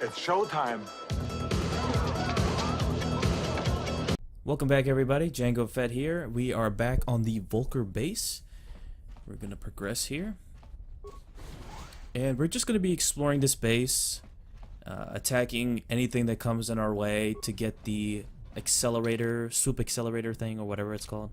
It's showtime. Welcome back, everybody. Django Fett here. We are back on the Vulkar base. We're going to progress here. And we're just going to be exploring this base, attacking anything that comes in our way to get the accelerator, swoop accelerator thing, or whatever it's called.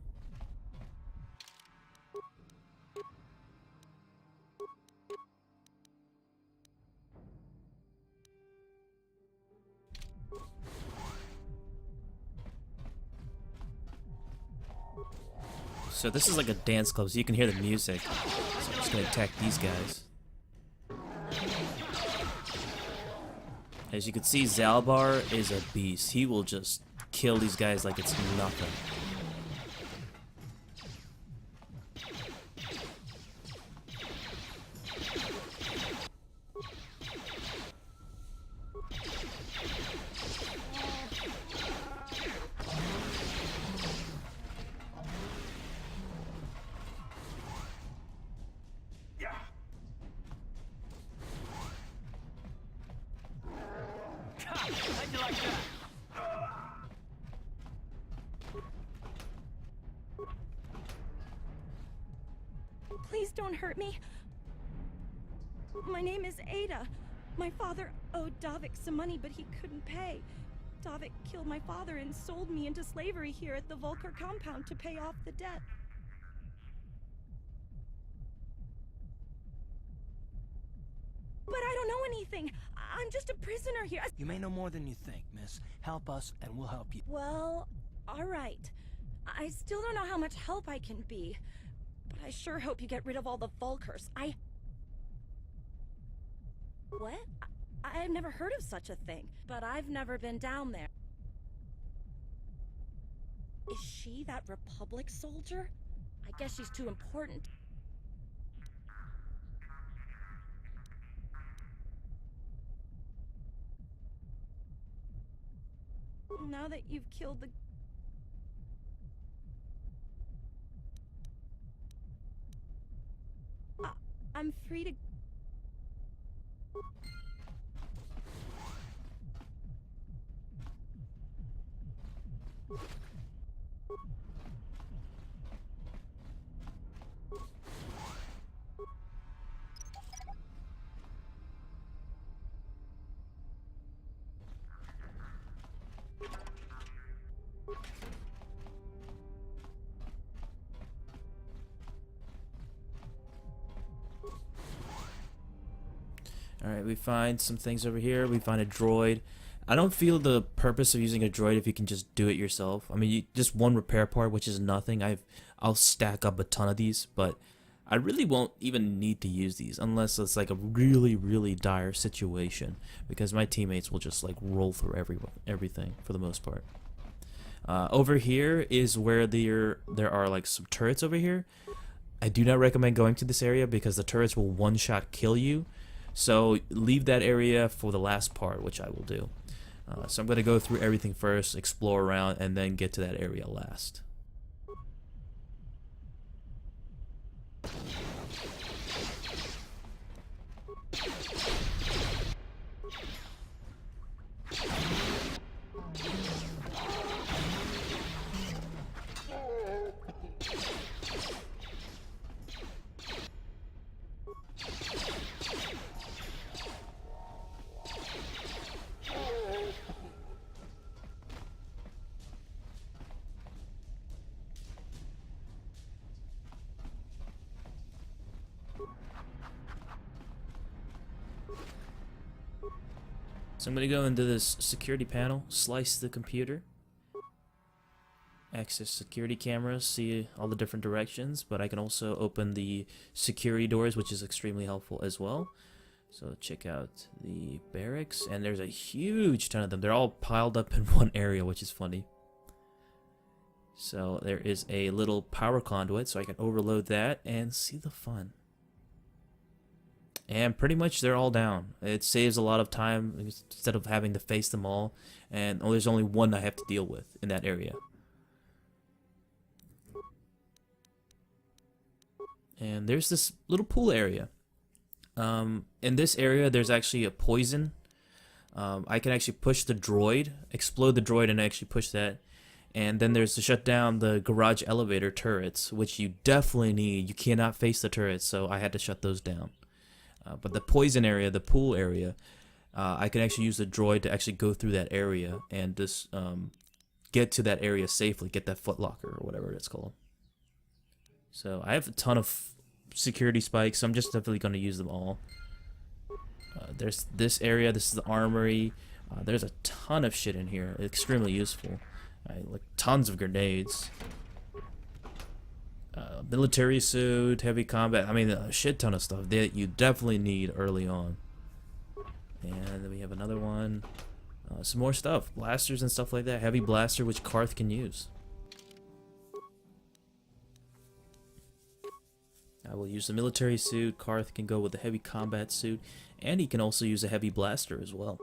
So this is like a dance club, so you can hear the music. So I'm just gonna attack these guys. As you can see, Zalbar is a beast. He will just kill these guys like it's nothing. How'd you like that? Please don't hurt me. My name is Ada. My father owed Davik some money, but he couldn't pay. Davik killed my father and sold me into slavery here at the Vulkar compound to pay off the debt. But I don't know anything. I'm just a prisoner here. You may know more than you think, miss. Help us, and we'll help you. Well, all right. I still don't know how much help I can be, but I sure hope you get rid of all the Vulkars. What? I've never heard of such a thing, but I've never been down there. Is she that Republic soldier? I guess she's too important. Now that you've killed the... I'm free to... Alright, we find some things over here. We find a droid. I don't feel the purpose of using a droid if you can just do it yourself. I mean, just one repair part, which is nothing. I'll stack up a ton of these, but I really won't even need to use these unless it's like a really, really dire situation, because my teammates will just like roll through everything for the most part. Over here is where there are like some turrets over here. I do not recommend going to this area because the turrets will one-shot kill you. So leave that area for the last part, which I will do. So I'm going to go through everything first, explore around, and then get to that area last. So I'm going to go into this security panel, slice the computer, access security cameras, see all the different directions, but I can also open the security doors, which is extremely helpful as well. So check out the barracks, and there's a huge ton of them. They're all piled up in one area, which is funny. So there is a little power conduit, so I can overload that and see the fun. And pretty much they're all down. It saves a lot of time instead of having to face them all. And there's only one I have to deal with in that area. And there's this little pool area. In this area, there's actually a poison I can actually push the droid, explode the droid, and actually push that. And then there's to shut down the garage elevator turrets, which you definitely need. You cannot face the turrets, so I had to shut those down. But the poison area, the pool area, I can actually use the droid to actually go through that area and just get to that area safely, get that footlocker or whatever it's called. So I have a ton of security spikes, so I'm just definitely going to use them all. There's this area, this is the armory. There's a ton of shit in here, extremely useful. Like tons of grenades. Military suit, heavy combat. I mean, a shit ton of stuff that you definitely need early on. And then we have another one. Some more stuff. Blasters and stuff like that. Heavy blaster, which Karth can use. I will use the military suit. Karth can go with the heavy combat suit. And he can also use a heavy blaster as well.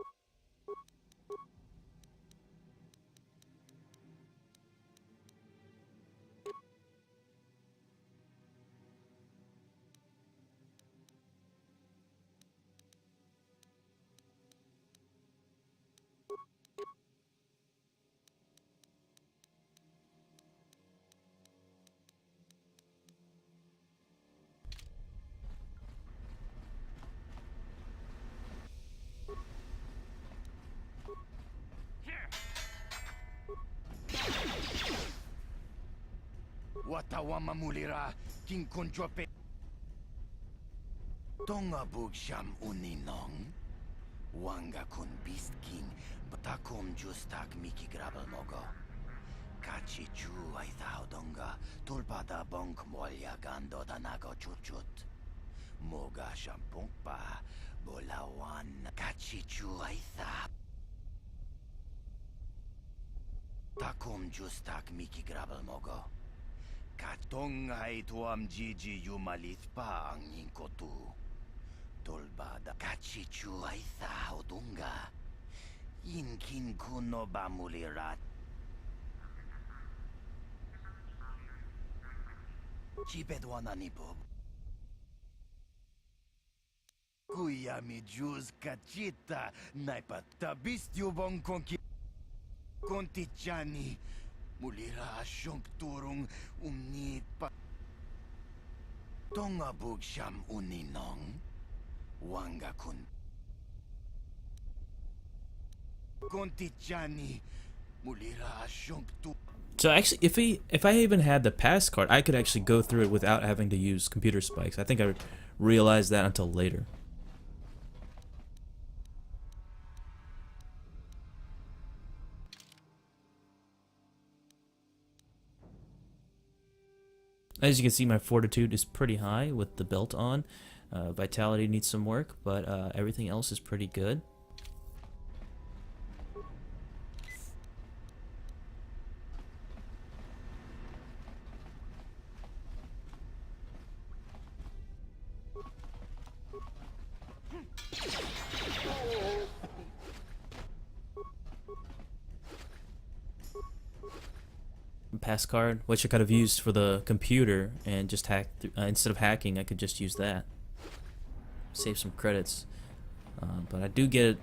Watawama mulira king konjope. Tonga bugsham uninong. Wanga kun beast king. Batakum justak miki grabal mogo. Kachi chu ay thao donga. Tulpada bonk molya gando danago chuchut. Moga shampungpa. Bolawan. Kachi chu ay tha. Takum justak miki grabal mogo. Katonga ituam Gigi yumalit pa ang inkotu. Tolbada kachichu ay thaodunga. Inkin kuno ba mulirat. Chipedwana nipo. Kuya mi juz kachita. Naipatabist yubong konki. Kontichani. Mulira asyong turong umnit pa. Tonga bugsham uninong. Wanga kun. Kontichani. Mulira asyong tu. So actually, if I even had the pass card, I could actually go through it without having to use computer spikes. I think I realized that until later. As you can see, my fortitude is pretty high with the belt on. Vitality needs some work, but everything else is pretty good. Pass card, which I could have used for the computer and just hack instead of hacking. I could just use that, save some credits. But I do get,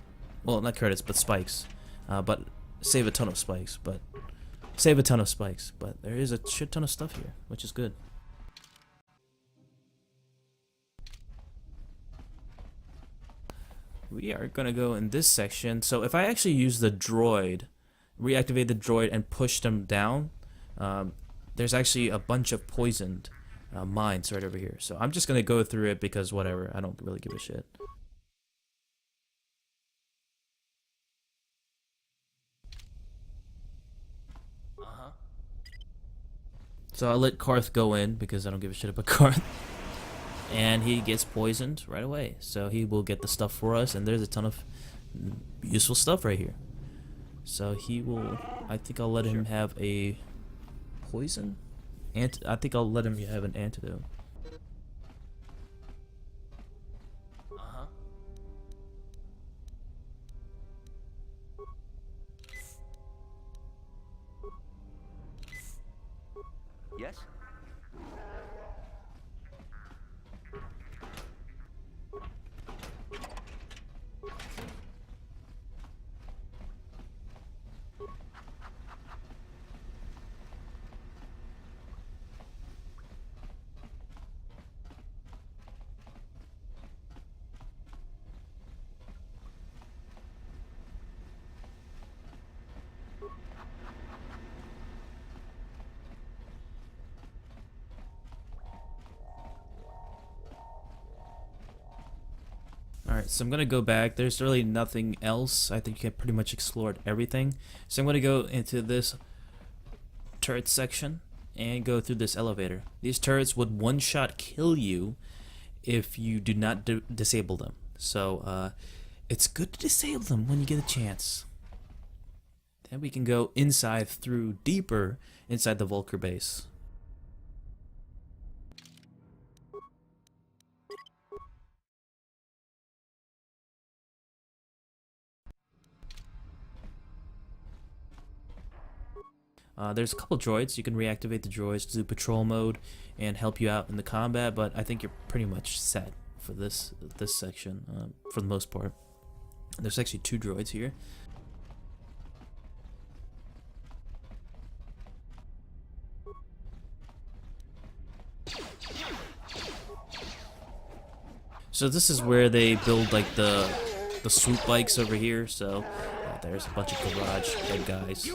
well, not credits, but spikes. But save a ton of spikes. But there is a shit ton of stuff here, which is good. We are gonna go in this section. So if I actually use the droid, reactivate the droid and push them down, there's actually a bunch of poisoned mines right over here. So I'm just gonna go through it because whatever, I don't really give a shit. So I'll let Karth go in because I don't give a shit about Karth. And he gets poisoned right away. So he will get the stuff for us, and there's a ton of useful stuff right here. So he will, I think I'll let him have a poison? I think I'll let him have an antidote. Yes? Alright, so I'm gonna go back. There's really nothing else. I think I pretty much explored everything. So I'm gonna go into this turret section and go through this elevator. These turrets would one-shot kill you if you do not disable them. So it's good to disable them when you get a chance. Then we can go inside through deeper inside the Vulkar base. There's a couple droids. You can reactivate the droids to do patrol mode and help you out in the combat, but I think you're pretty much set for this section for the most part. There's actually 2 droids here. So this is where they build like the swoop bikes over here. So there's a bunch of garage head guys.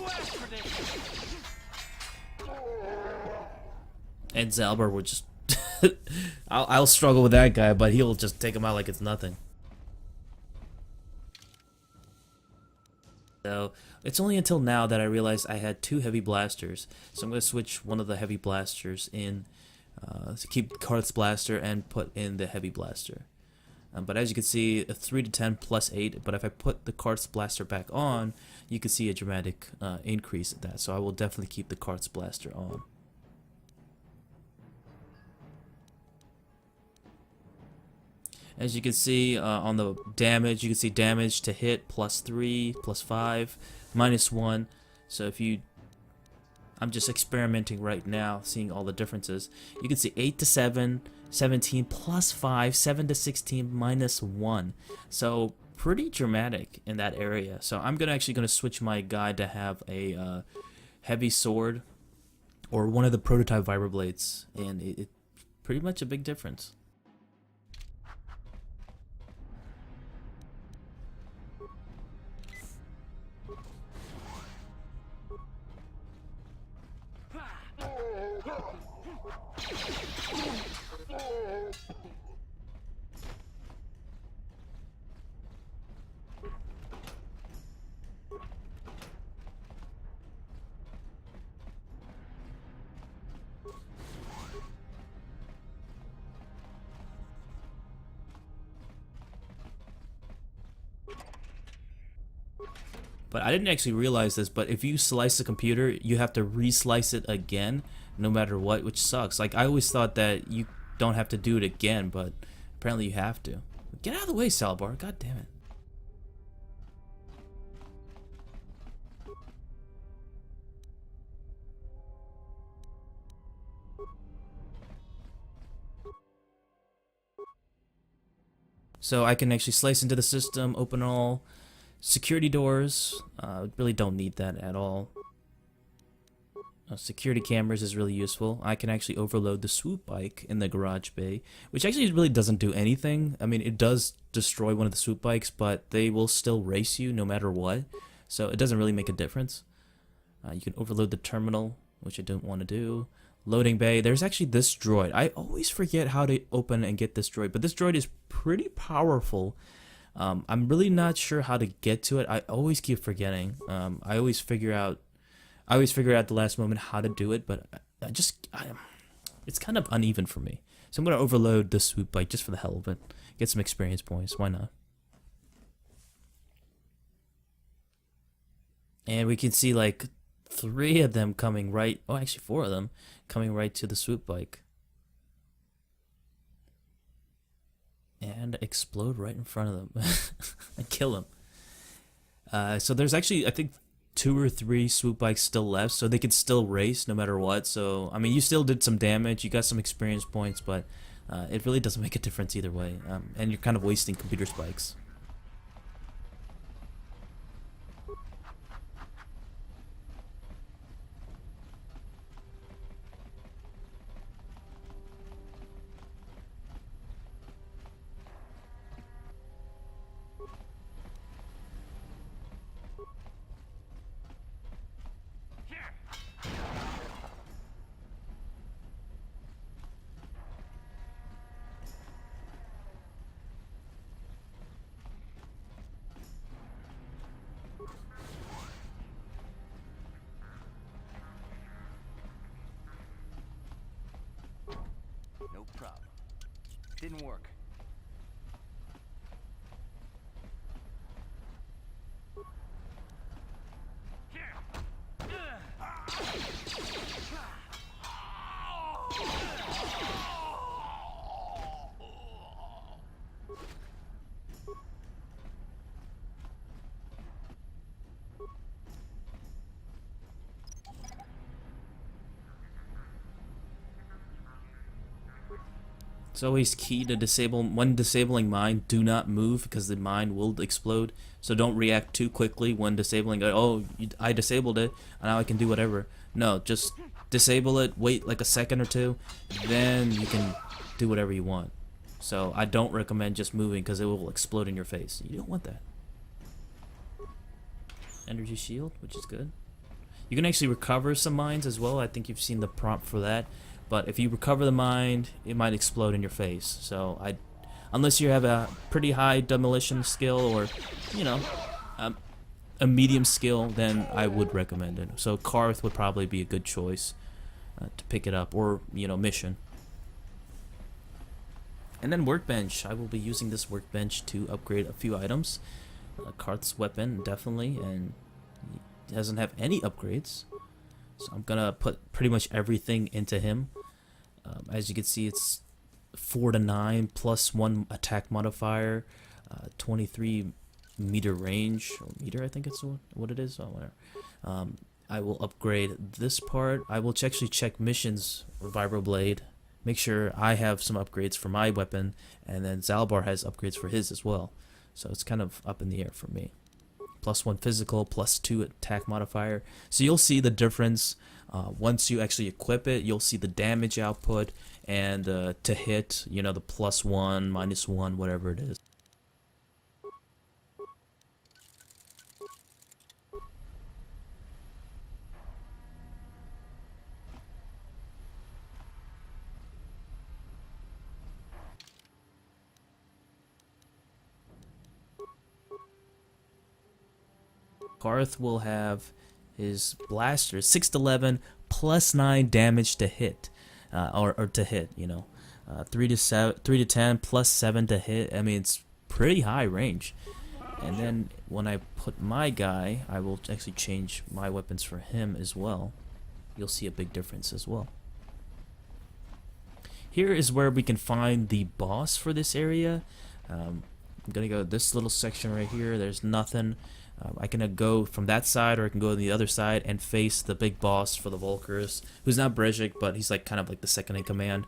And Zalbar would just I'll struggle with that guy, but he'll just take him out like it's nothing. So it's only until now that I realized I had 2 heavy blasters. So I'm going to switch one of the heavy blasters in to keep Karth's blaster and put in the heavy blaster. But as you can see, a 3 to 10 plus 8. But if I put the Karth's blaster back on, you can see a dramatic increase in that. So I will definitely keep the Karth's blaster on. As you can see on the damage, you can see damage to hit +3, +5, -1. So if you, I'm just experimenting right now, seeing all the differences. You can see 8 to 7, 17 +5, 7 to 16 -1. So pretty dramatic in that area. So I'm actually gonna switch my guy to have a heavy sword or one of the prototype vibroblades, and it's pretty much a big difference. But I didn't actually realize this, but if you slice the computer, you have to re-slice it again, no matter what, which sucks. Like, I always thought that you don't have to do it again, but apparently you have to. Get out of the way, Salbar. God damn it. So I can actually slice into the system, open all security doors. Really don't need that at all. Security cameras is really useful. I can actually overload the swoop bike in the garage bay, which actually really doesn't do anything. I mean, it does destroy one of the swoop bikes, but they will still race you no matter what. So it doesn't really make a difference. You can overload the terminal, which I don't want to do. Loading bay. There's actually this droid. I always forget how to open and get this droid, but this droid is pretty powerful. I'm really not sure how to get to it. I always keep forgetting. I always figure out at the last moment how to do it, but it's kind of uneven for me. So I'm gonna overload the swoop bike just for the hell of it. Get some experience points. Why not? And we can see like 3 of them coming right. Oh, actually 4 of them coming right to the swoop bike. And explode right in front of them and kill them. So there's actually, I think, 2 or 3 swoop bikes still left, so they could still race no matter what. So I mean, you still did some damage, you got some experience points, but it really doesn't make a difference either way. And you're kind of wasting computer spikes. It's always key to disable. When disabling mine, do not move because the mine will explode. So don't react too quickly when disabling. Oh, I disabled it, and now I can do whatever. No, just disable it. Wait like a second or two, then you can do whatever you want. So I don't recommend just moving because it will explode in your face. You don't want that. Energy shield, which is good. You can actually recover some mines as well. I think you've seen the prompt for that. But if you recover the mine, it might explode in your face. So unless you have a pretty high demolition skill or, you know, a medium skill, then I would recommend it. So Karth would probably be a good choice to pick it up, or, you know, mission. And then workbench. I will be using this workbench to upgrade a few items. Karth's weapon, definitely, and he doesn't have any upgrades. So I'm gonna put pretty much everything into him. As you can see, it's 4 to 9 plus 1 attack modifier, 23 meter range, or meter I think it's what it is. Oh, whatever. I will upgrade this part. I will actually check missions, vibroblade, make sure I have some upgrades for my weapon, and then Zalbar has upgrades for his as well. So it's kind of up in the air for me. Plus 1 physical, plus 2 attack modifier. So you'll see the difference once you actually equip it. You'll see the damage output and to hit, you know, the +1, -1, whatever it is. Karth will have his blaster 6 to 11 plus 9 damage to hit, or to hit. You know, 3 to 10 plus 7 to hit. I mean, it's pretty high range. And then when I put my guy, I will actually change my weapons for him as well. You'll see a big difference as well. Here is where we can find the boss for this area. I'm gonna go this little section right here. There's nothing. I can go from that side, or I can go to the other side and face the big boss for the Vulkars, who's not Brejik, but he's like kind of like the second in command.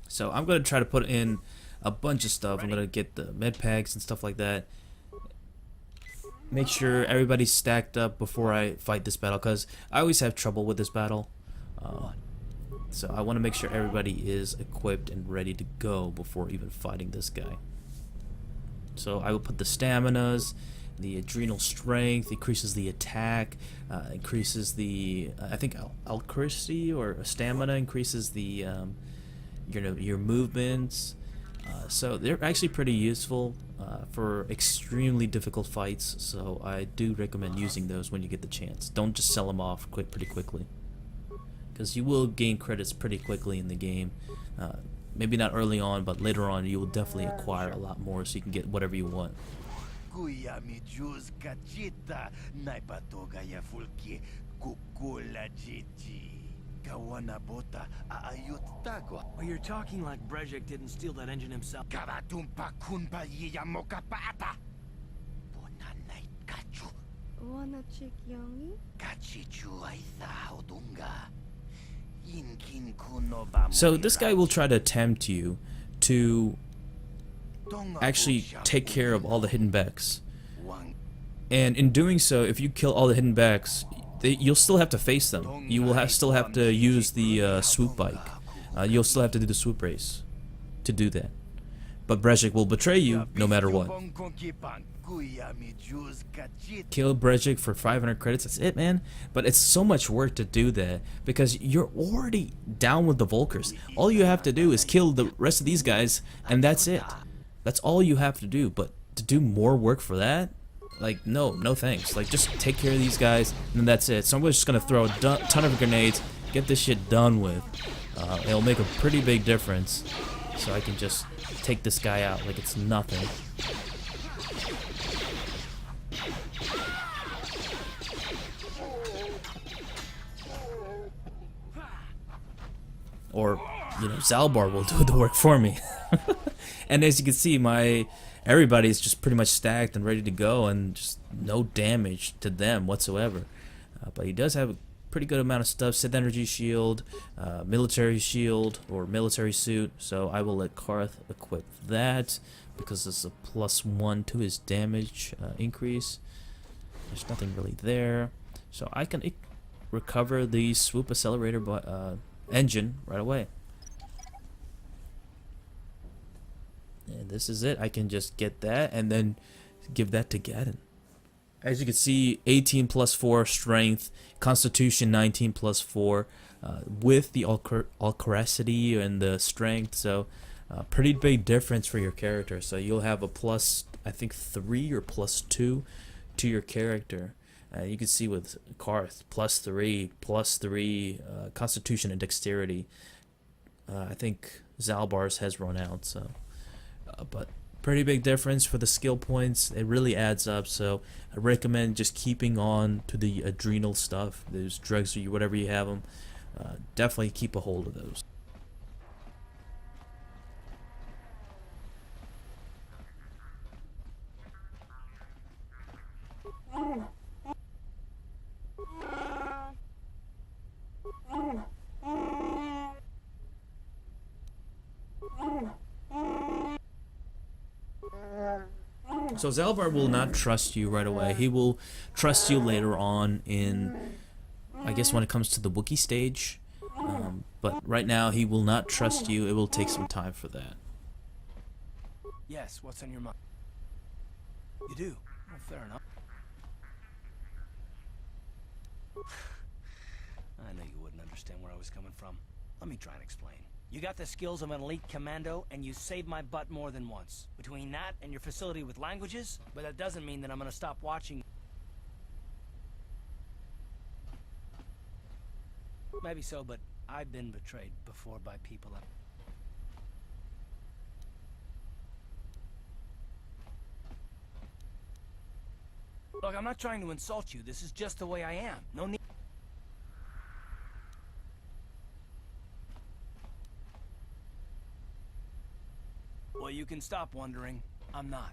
So I'm going to try to put in a bunch of stuff. I'm going to get the med packs and stuff like that. Make sure everybody's stacked up before I fight this battle, because I always have trouble with this battle. So I want to make sure everybody is equipped and ready to go before even fighting this guy. So I will put the staminas, the adrenal strength, increases the attack, increases the, I think alchemy or stamina increases the, your movements. So they're actually pretty useful for extremely difficult fights. So I do recommend using those when you get the chance. Don't just sell them off pretty quickly, because you will gain credits pretty quickly in the game. Maybe not early on, but later on you will definitely acquire a lot more, so you can get whatever you want. Well, you're talking like Brejik didn't steal that engine himself. Wanna check Youngie? So this guy will try to tempt you to actually take care of all the hidden Becks. And in doing so, if you kill all the hidden Becks, you'll still have to face them. You will still have to use the swoop bike. You'll still have to do the swoop race to do that. But Brejik will betray you no matter what. Kill Brejik for 500 credits, that's it, man. But it's so much work to do that, because you're already down with the Vulkars. All you have to do is kill the rest of these guys, and that's it. That's all you have to do. But to do more work for that, like, no thanks. Like, just take care of these guys, and that's it. So I'm just gonna throw a ton of grenades, get this shit done with. It'll make a pretty big difference, so I can just take this guy out like it's nothing. Or, you know, Zalbar will do the work for me. And as you can see, everybody's just pretty much stacked and ready to go, and just no damage to them whatsoever. But he does have a pretty good amount of stuff: Sith energy shield, military shield or military suit. So I will let Karth equip that because it's a +1 to his damage increase. There's nothing really there, so I can recover the swoop accelerator engine right away. And this is it. I can just get that and then give that to Gadden. As you can see, 18 + 4 strength, constitution 19 + 4, with the alchemicity and the strength. So pretty big difference for your character. So you'll have a I think 3 or +2 to your character. You can see with Karth, +3, +3, constitution and dexterity. I think Zalbar's has run out, so but pretty big difference for the skill points. It really adds up, so I recommend just keeping on to the adrenal stuff, those drugs or whatever you have them. Definitely keep a hold of those. So Zalbar will not trust you right away. He will trust you later on in, I guess, when it comes to the Wookiee stage. But right now he will not trust you. It will take some time for that. Yes, what's on your mind? You do? Well, fair enough. I knew you wouldn't understand where I was coming from. Let me try and explain. You got the skills of an elite commando, and you saved my butt more than once. Between that and your facility with languages, but that doesn't mean that I'm gonna stop watching. Maybe so, but I've been betrayed before by people. Look, I'm not trying to insult you. This is just the way I am. No need. Well, you can stop wondering. I'm not.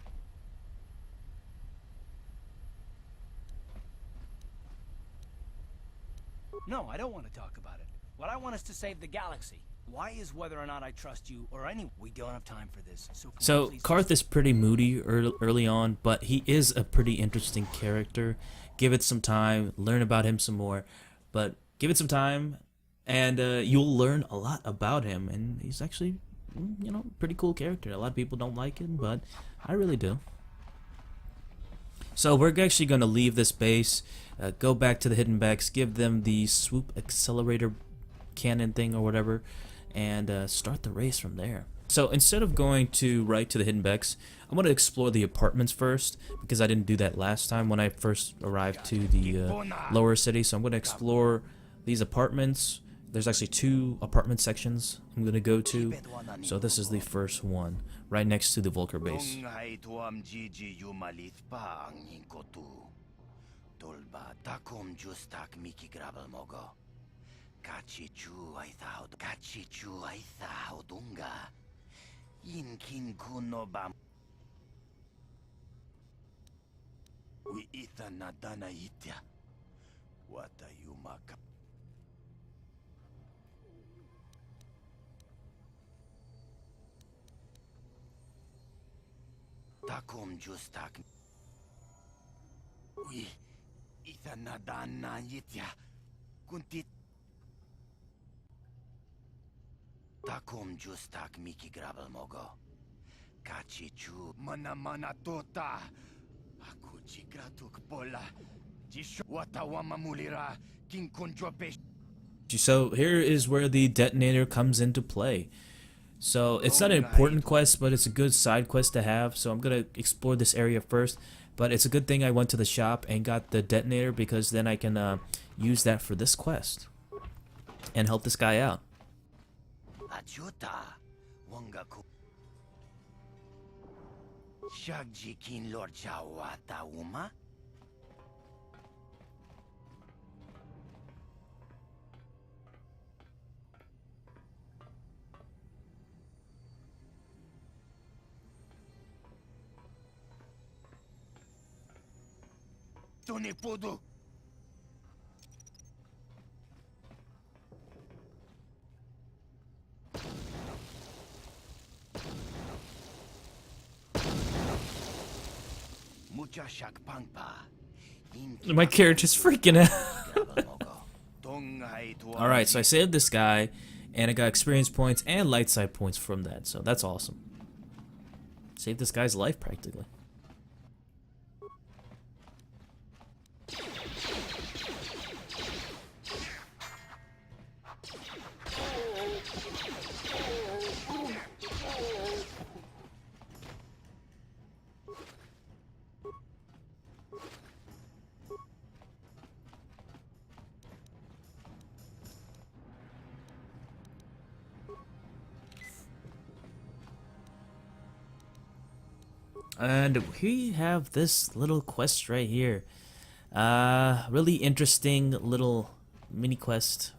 No, I don't want to talk about it. What I want is to save the galaxy. Why is whether or not I trust you or any... We don't have time for this. So Karth is pretty moody early on, but he is a pretty interesting character. Give it some time, learn about him some more, but give it some time, and you'll learn a lot about him. And he's actually, you know, pretty cool character. A lot of people don't like him, but I really do. So we're actually going to leave this base, go back to the Hidden Becks, give them the swoop accelerator cannon thing or whatever, and start the race from there. So instead of going right to the Hidden Becks, I'm going to explore the apartments first, because I didn't do that last time when I first arrived to the lower city. So I'm going to explore these apartments. There's actually 2 apartment sections I'm going to go to. So this is the first one, right next to the Vulkar base. Takom justak. Ui, itanadana yitya. Kuntit. Takom justak miki grabel mogo. Kachichu mana tota. Aku jigratuk pola. Jisho watawama mulira. King kunjope. So here is where the detonator comes into play. So it's not an important quest, but it's a good side quest to have. So I'm going to explore this area first. But it's a good thing I went to the shop and got the detonator, because then I can use that for this quest and help this guy out. To nie pudu. Mucha shak pangpa. My character's freaking out. Alright, so I saved this guy, and I got experience points and light side points from that, so that's awesome. Saved this guy's life, practically. And we have this little quest right here. Really interesting little mini quest.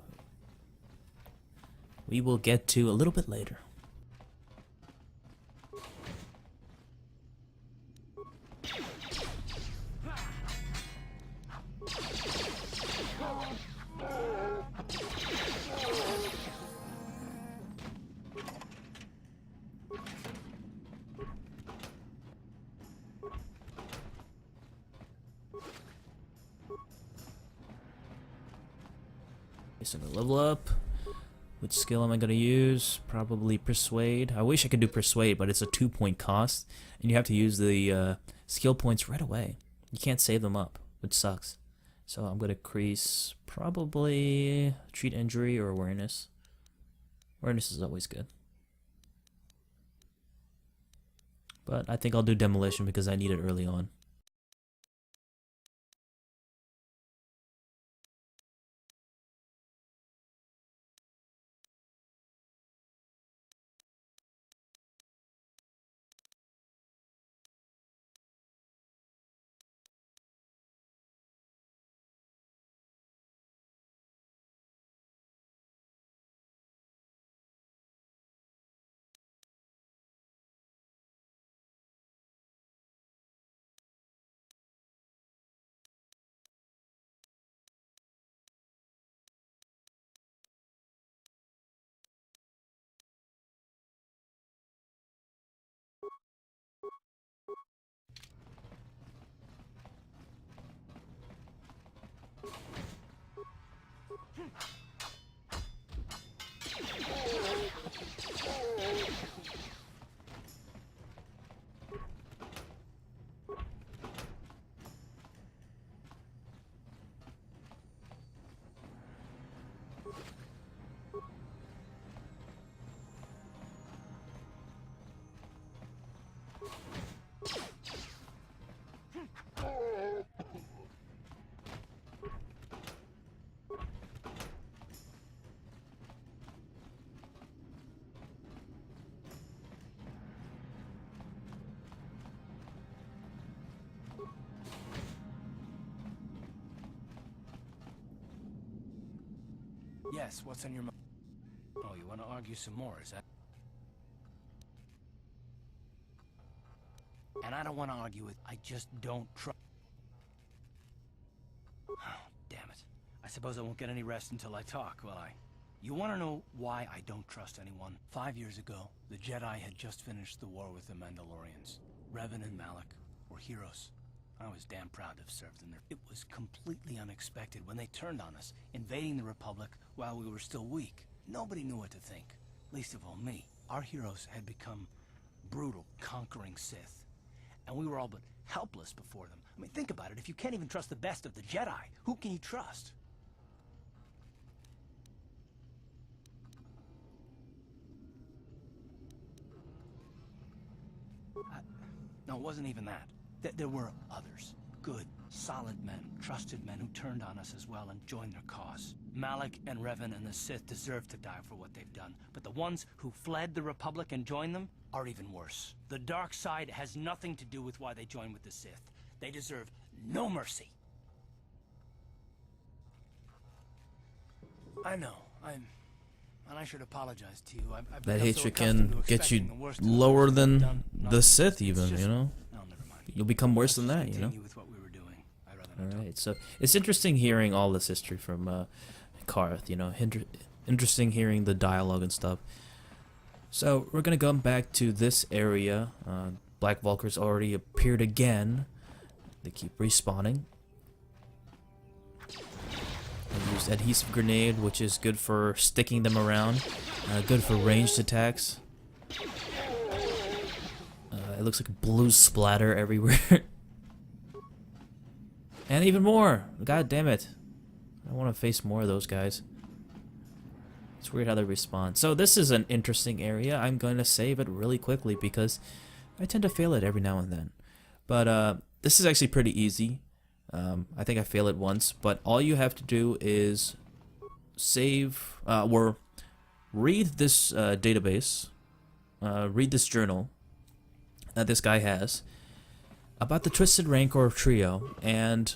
We will get to a little bit later. So I'm gonna level up. Which skill am I gonna use? Probably Persuade. I wish I could do Persuade, but it's a 2-point cost, and you have to use the skill points right away. You can't save them up, which sucks. So I'm gonna increase probably Treat Injury or Awareness. Awareness is always good. But I think I'll do Demolition because I need it early on. Yes, what's on your mind? Oh, you want to argue some more, is that? And I don't want to argue with... I just don't trust... Oh, damn it. I suppose I won't get any rest until I talk, will I? You want to know why I don't trust anyone? 5 years ago, the Jedi had just finished the war with the Mandalorians. Revan and Malak were heroes. I was damn proud to have served in there. It was completely unexpected when they turned on us, invading the Republic while we were still weak. Nobody knew what to think, least of all me. Our heroes had become brutal, conquering Sith, and we were all but helpless before them. I mean, think about it. If you can't even trust the best of the Jedi, who can you trust? No, it wasn't even that. There were others. Good, solid men, trusted men who turned on us as well and joined their cause. Malak and Revan and the Sith deserve to die for what they've done, but the ones who fled the Republic and joined them are even worse. The dark side has nothing to do with why they joined with the Sith. They deserve no mercy. I know, and I should apologize to you. I've That become so hatred accustomed can to get you expecting the worst of lower others. than Done the nothing. Sith It's even, just- you know? No, never mind. You'll become worse Let's than just that, you know? continue with what we were doing. I'd rather Alright, so it's interesting hearing all this history from Karth, you know, interesting hearing the dialogue and stuff. So we're gonna go back to this area. Black Vulkars already appeared again. They keep respawning. I used adhesive grenade, which is good for sticking them around, good for ranged attacks. It looks like blue splatter everywhere. And even more! God damn it. I want to face more of those guys. It's weird how they respawn. So this is an interesting area. I'm going to save it really quickly because I tend to fail it every now and then. But this is actually pretty easy. I think I failed it once, but all you have to do is save or read this database, read this journal that this guy has about the Twisted Rancor trio, and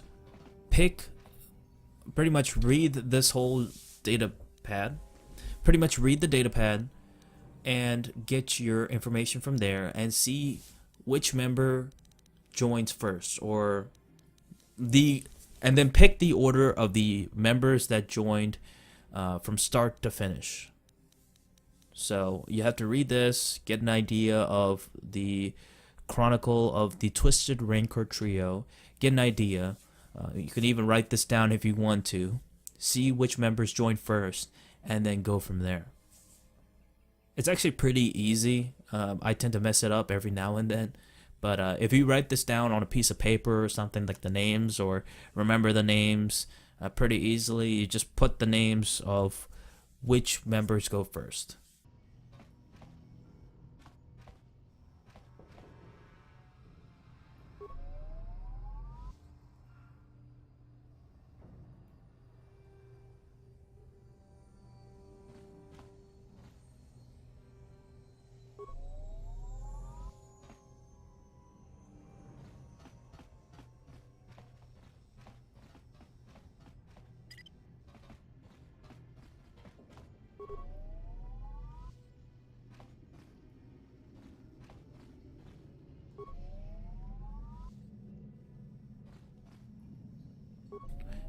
pretty much read this whole data pad, pretty much read the data pad and get your information from there and see which member joins first, or and then pick the order of the members that joined from start to finish. So you have to read this, get an idea of the chronicle of the Twisted Rancor trio, get an idea. You can even write this down if you want to. See which members joined first, and then go from there. It's actually pretty easy. I tend to mess it up every now and then. But if you write this down on a piece of paper or something, like the names, or remember the names pretty easily, you just put the names of which members go first.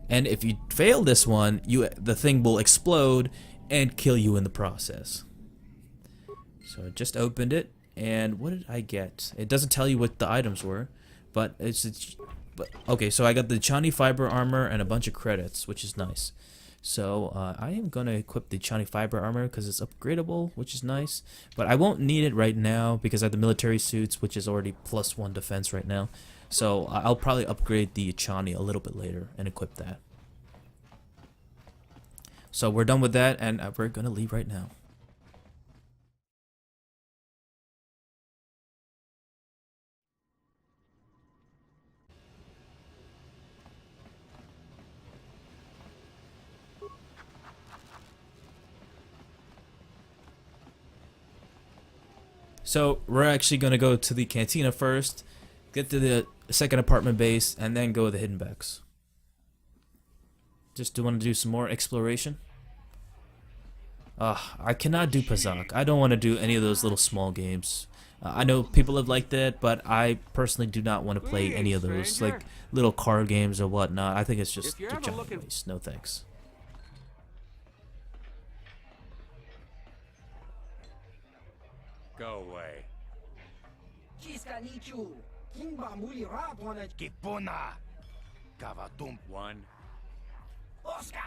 And if you fail this one, the thing will explode and kill you in the process. So I just opened it, and what did I get? It doesn't tell you what the items were, but okay. So I got the Chani fiber armor and a bunch of credits, which is nice. So I am gonna equip the Chani fiber armor because it's upgradable, which is nice. But I won't need it right now because I have the military suits, which is already +1 defense right now. So I'll probably upgrade the Chani a little bit later and equip that. So we're done with that, and we're gonna leave right now. So we're actually gonna go to the cantina first, get to the second apartment base, and then go to the hidden backs. Just want to do some more exploration. I cannot do Pazak. I don't want to do any of those little small games. I know people have liked it, but I personally do not want to play any of those, like little card games or whatnot. I think it's just a giant waste. No thanks. Go away. Kipuna! Kavatum. One. Oscar!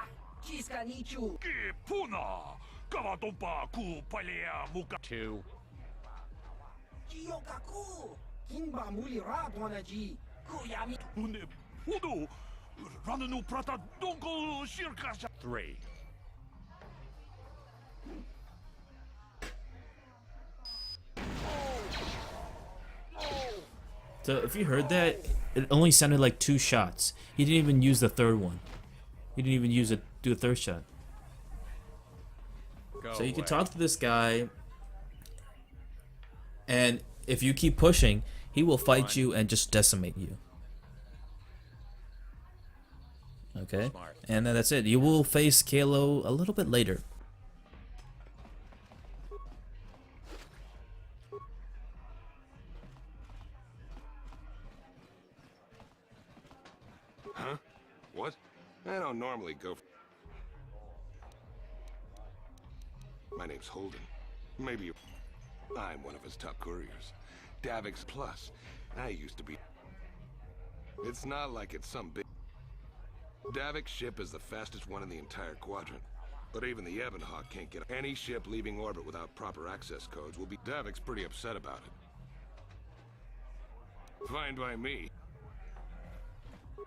Nichu! Puna! Kavatumpa ku palea muka. Two. Kiyokaku! Kimba muli raponaji! Kuyami! Une pudu! Rananu prata donko shirkasha. Three. So if you heard that, it only sounded like 2 shots. He didn't even use the third one. He didn't even do a third shot. So you can talk to this guy, and if you keep pushing, he will fight you and just decimate you. Okay, and then that's it. You will face Kalo a little bit later. Huh? What? I don't normally go. My name's Holden. Maybe I'm one of his top couriers. Davix Plus. I used to be. It's not like it's some big. Davik's ship is the fastest one in the entire quadrant. But even the Ebonhawk can't get any ship leaving orbit without proper access codes. Will be Davik's pretty upset about it. Fine by me.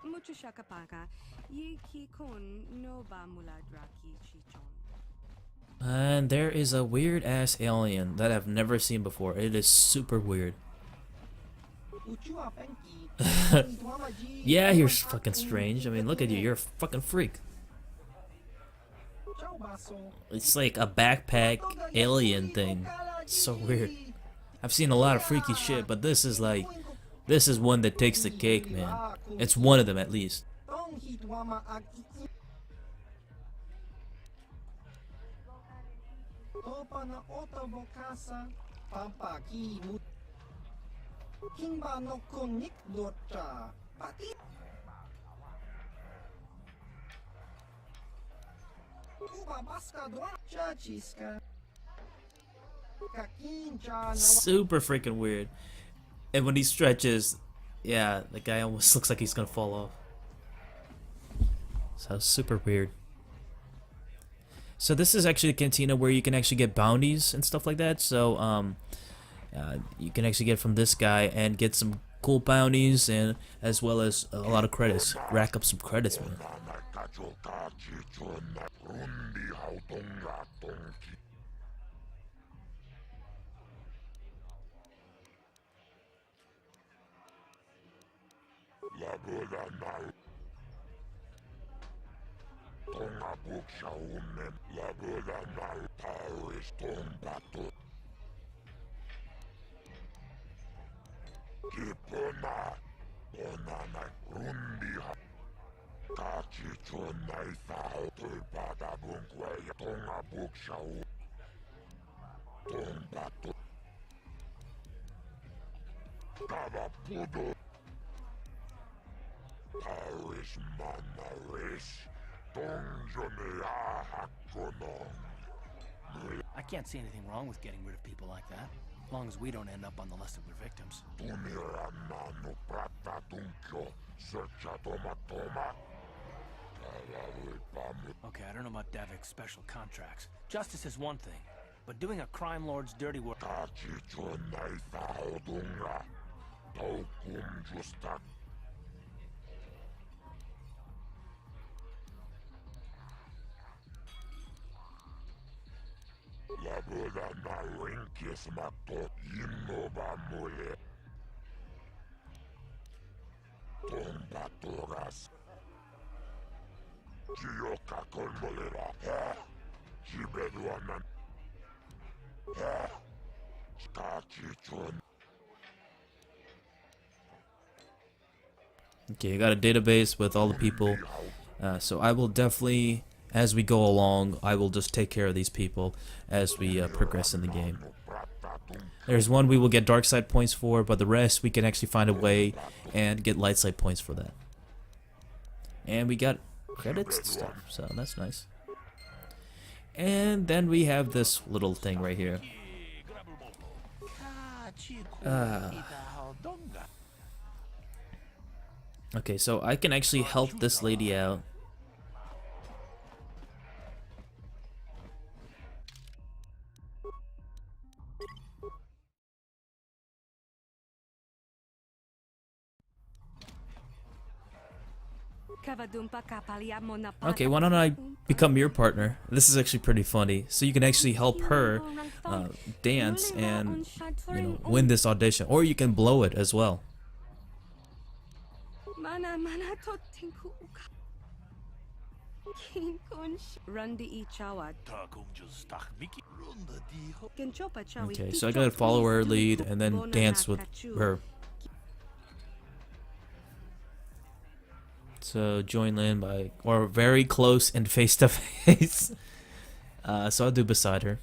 Mucho shakapaka. Yi ki kon no ba muladraki chichon. And there is a weird ass alien that I've never seen before. It is super weird. Yeah, you're fucking strange. I mean, look at you. You're a fucking freak. It's like a backpack alien thing. It's so weird. I've seen a lot of freaky shit, but this is like, this is one that takes the cake, man. It's one of them at least. Super freaking weird. And when he stretches, yeah, the guy almost looks like he's gonna fall off. So super weird. So this is actually a cantina where you can actually get bounties and stuff like that. So you can actually get from this guy and get some cool bounties, and as well as a lot of credits. Rack up some credits, man. I can't see anything wrong with getting rid of people like that, as long as we don't end up on the list of their victims. Okay, I don't know about Davik's special contracts. Justice is one thing, but doing a crime lord's dirty work... Okay, I got a database with all the people, so I will definitely, as we go along, I will just take care of these people as we progress in the game. There's one we will get dark side points for, but the rest we can actually find a way and get light side points for that. And we got credits and stuff, so that's nice. And then we have this little thing right here. Okay, so I can actually help this lady out. Okay, why don't I become your partner? This is actually pretty funny. So you can actually help her dance and, you know, win this audition, or you can blow it as well. Okay, so I gotta follow her lead and then dance with her. So join Lynn by, or very close and face to face. So I'll do beside her.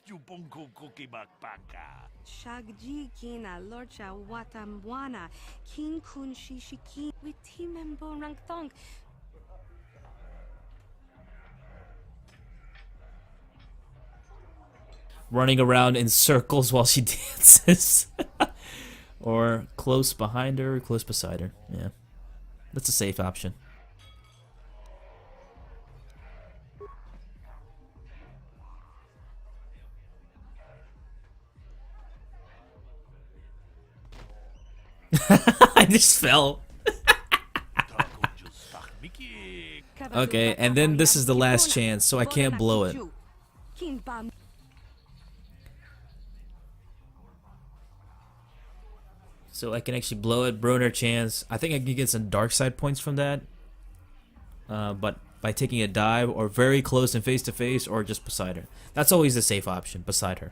Jubunku cookie bakbaka. Shagji kina lorcha watamwana. King kun shishiki. With timembo rangthong. Running around in circles while she dances. Or close behind her, or close beside her. Yeah. That's a safe option. I just fell. Okay, and then this is the last chance, so I can't blow it. So I can actually blow it, ruin her chance. I think I can get some dark side points from that. But by taking a dive, or very close and face to face, or just beside her. That's always the safe option, beside her.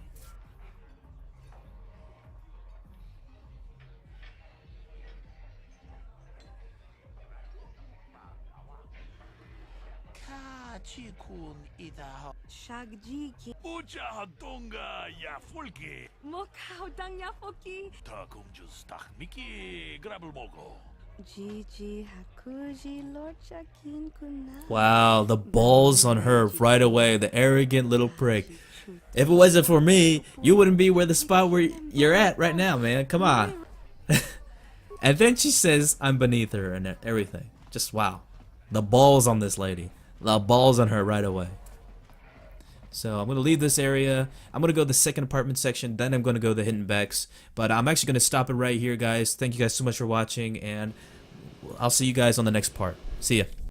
Shagji ki. Ucha hadonga ya fulke. Mokao dang yafoki. Takum justak Mickey grabble mogo. Gigi hakuji lorcha kin kuna. Wow, the balls on her right away, the arrogant little prick. If it wasn't for me, you wouldn't be where the spot where you're at right now, man. Come on. And then she says I'm beneath her and everything. Just wow. The balls on this lady. The balls on her right away. So I'm going to leave this area. I'm going to go to the second apartment section. Then I'm going to go to the Hidden Becks. But I'm actually going to stop it right here, guys. Thank you guys so much for watching. And I'll see you guys on the next part. See ya.